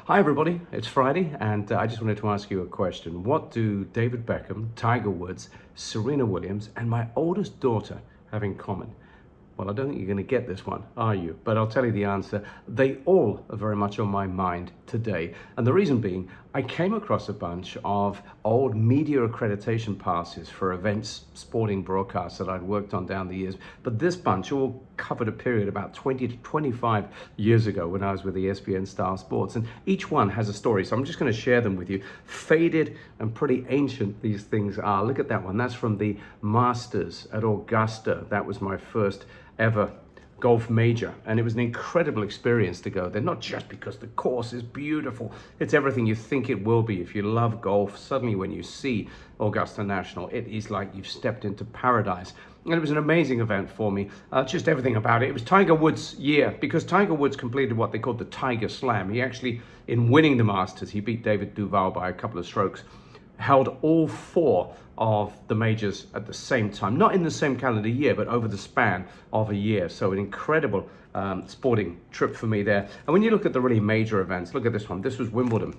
Hi everybody, it's Friday and I just wanted to ask you a question. What do David Beckham, Tiger Woods, Serena Williams and my oldest daughter have in common? Well, I don't think you're going to get this one, are you? But I'll tell you the answer. They all are very much on my mind today. And the reason being, I came across a bunch of old media accreditation passes for events, sporting broadcasts that I'd worked on down the years. But this bunch all covered a period about 20 to 25 years ago when I was with ESPN Star Sports. And each one has a story. So I'm just going to share them with you. Faded and pretty ancient these things are. Look at that one. That's from the Masters at Augusta. That was my first ever golf major, and it was an incredible experience to go there, not just because the course is beautiful, it's everything you think it will be. If you love golf, suddenly when you see Augusta National, it is like you've stepped into paradise. And it was an amazing event for me, just everything about it. It was Tiger Woods' year, because Tiger Woods completed what they called the Tiger Slam. He actually, in winning the Masters, he beat David Duval by a couple of strokes, held all four of the majors at the same time, not in the same calendar year, but over the span of a year. So an incredible sporting trip for me there. And when you look at the really major events, look at this one. This was Wimbledon.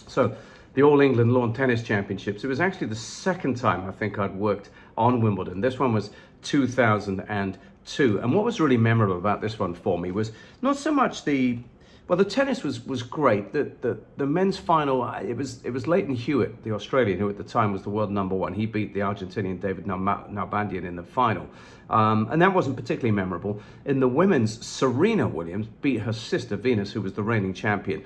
So the All England Lawn Tennis Championships. It was actually the second time I think I'd worked on Wimbledon. This one was 2002. And what was really memorable about this one for me was not so much the tennis was great. The men's final, it was Leighton Hewitt, the Australian, who at the time was the world number one. He beat the Argentinian David Nalbandian in the final. And that wasn't particularly memorable. In the women's, Serena Williams beat her sister Venus, who was the reigning champion,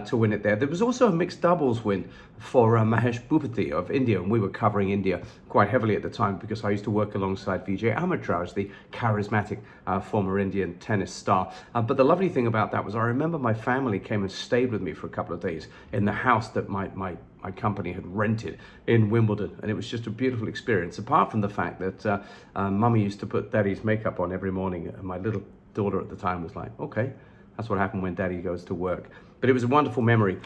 to win it there. There was also a mixed doubles win for Mahesh Bhupathi of India, and we were covering India quite heavily at the time because I used to work alongside Vijay Amritraj, the charismatic former Indian tennis star. But the lovely thing about that was I remember my family came and stayed with me for a couple of days in the house that my company had rented in Wimbledon, and it was just a beautiful experience. Apart from the fact that Mummy used to put Daddy's makeup on every morning, and my little daughter at the time was like, okay, that's what happened when Daddy goes to work. But it was a wonderful memory.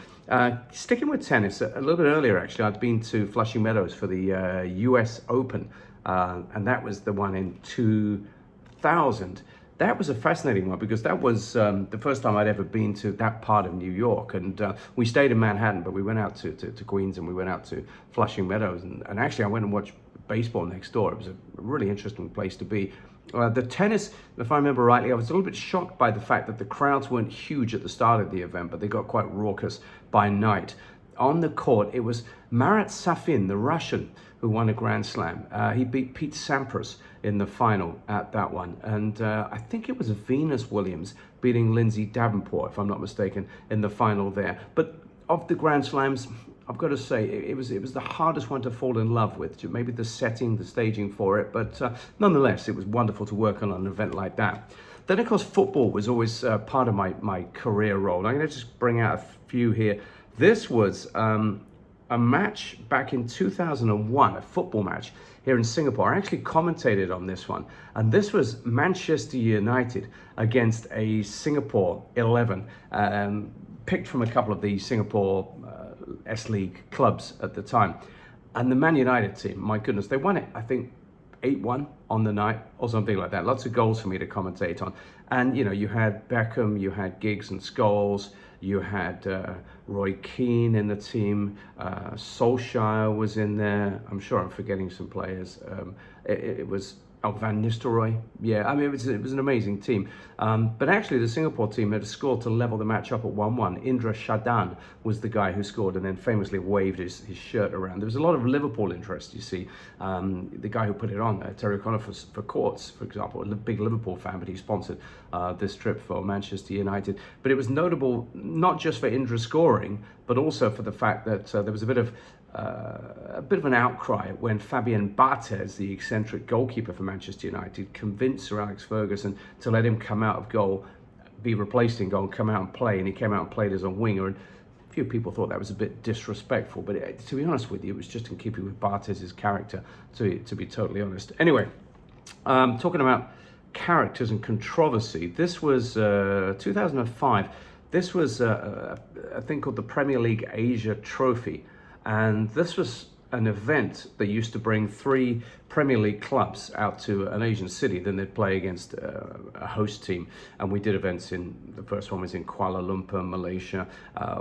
Sticking with tennis, a little bit earlier actually, I'd been to Flushing Meadows for the US Open, and that was the one in 2000. That was a fascinating one because that was the first time I'd ever been to that part of New York. And we stayed in Manhattan, but we went out to Queens and we went out to Flushing Meadows. And actually, I went and watched baseball next door. It was a really interesting place to be. The tennis, if I remember rightly, I was a little bit shocked by the fact that the crowds weren't huge at the start of the event, but they got quite raucous by night. On the court, it was Marat Safin, the Russian, who won a Grand Slam. He beat Pete Sampras in the final at that one. And I think it was Venus Williams beating Lindsay Davenport, if I'm not mistaken, in the final there. But of the Grand Slams, I've got to say, it was the hardest one to fall in love with. Maybe the setting, the staging for it. But nonetheless, it was wonderful to work on an event like that. Then, of course, football was always part of my career role. I'm going to just bring out a few here. This was a match back in 2001, a football match here in Singapore. I actually commentated on this one, and this was Manchester United against a Singapore 11, picked from a couple of the Singapore S-League clubs at the time. And the Man United team, my goodness, they won it, I think, 8-1 on the night or something like that. Lots of goals for me to commentate on. And, you know, you had Beckham, you had Giggs and Scholes, you had Roy Keane in the team, Solskjaer was in there. I'm sure I'm forgetting some players. It was Van Nistelrooy. Yeah, I mean, it was an amazing team. But actually, the Singapore team had scored to level the match up at 1-1. Indra Shadan was the guy who scored and then famously waved his shirt around. There was a lot of Liverpool interest, you see. The guy who put it on, Terry O'Connor for Courts, for example, a big Liverpool fan, but he sponsored this trip for Manchester United. But it was notable not just for Indra scoring, but also for the fact that there was a bit of an outcry when Fabian Barthez, the eccentric goalkeeper for Manchester United, convinced Sir Alex Ferguson to let him come out of goal, be replaced in goal, and come out and play. And he came out and played as a winger. And a few people thought that was a bit disrespectful. But to be honest with you, it was just in keeping with Barthez's character, to be totally honest. Anyway, talking about characters and controversy, this was 2005. This was a thing called the Premier League Asia Trophy. And this was an event that used to bring 3 Premier League clubs out to an Asian city. Then they'd play against a host team. And we did events the first one was in Kuala Lumpur, Malaysia.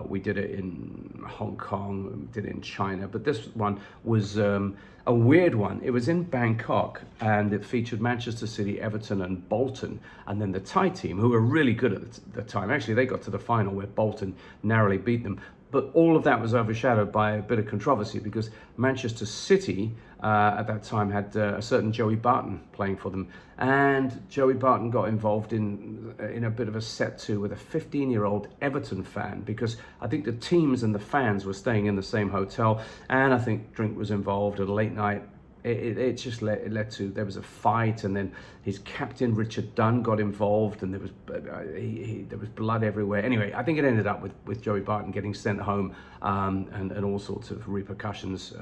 We did it in Hong Kong, we did it in China. But this one was a weird one. It was in Bangkok, and it featured Manchester City, Everton and Bolton. And then the Thai team, who were really good at the time. Actually, they got to the final where Bolton narrowly beat them. But all of that was overshadowed by a bit of controversy because Manchester City at that time had a certain Joey Barton playing for them. And Joey Barton got involved in a bit of a set-to with a 15-year-old Everton fan, because I think the teams and the fans were staying in the same hotel, and I think drink was involved at a late night. It just led to, there was a fight, and then his captain Richard Dunn got involved, and there was blood everywhere. Anyway, I think it ended up with Joey Barton getting sent home, and all sorts of repercussions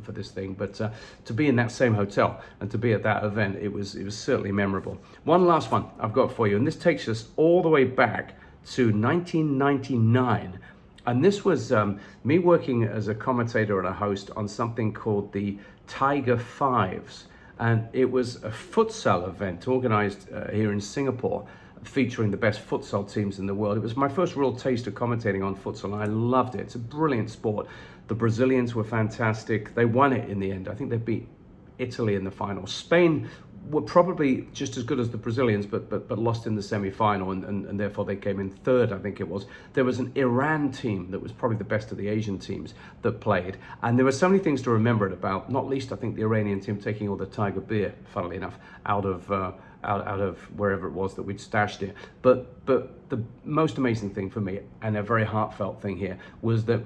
for this thing. But to be in that same hotel and to be at that event, it was certainly memorable. One last one I've got for you, and this takes us all the way back to 1999. And this was me working as a commentator and a host on something called the Tiger Fives. And it was a futsal event organized here in Singapore, featuring the best futsal teams in the world. It was my first real taste of commentating on futsal, and I loved it. It's a brilliant sport. The Brazilians were fantastic. They won it in the end. I think they beat Italy in the final. Spain were probably just as good as the Brazilians, but lost in the semi-final, and therefore they came in third, I think it was. There was an Iran team that was probably the best of the Asian teams that played, and there were so many things to remember it about, not least I think the Iranian team taking all the Tiger beer, funnily enough, out of wherever it was that we'd stashed it. But the most amazing thing for me, and a very heartfelt thing here, was that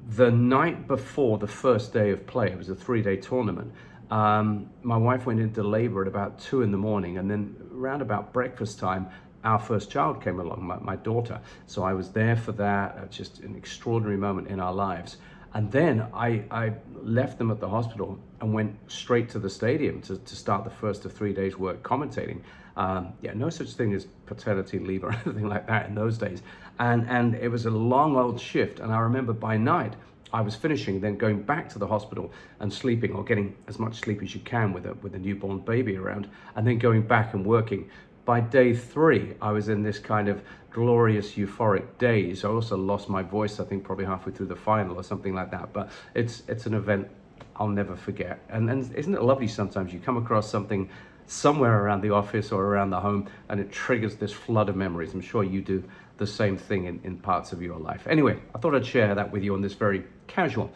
the night before the first day of play, it was a 3-day tournament, my wife went into labor at about 2 in the morning, and then around about breakfast time, our first child came along, my daughter. So I was there for that, just an extraordinary moment in our lives. And then I left them at the hospital and went straight to the stadium to start the first of 3 days work commentating. No such thing as paternity leave or anything like that in those days. And it was a long old shift. And I remember by night, I was finishing, then going back to the hospital and sleeping, or getting as much sleep as you can with a newborn baby around, and then going back and working. By day 3, I was in this kind of glorious, euphoric daze. I also lost my voice, I think probably halfway through the final or something like that. But it's an event I'll never forget. And isn't it lovely sometimes you come across something somewhere around the office or around the home, and it triggers this flood of memories. I'm sure you do the same thing in parts of your life. Anyway, I thought I'd share that with you on this very casual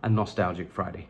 and nostalgic Friday.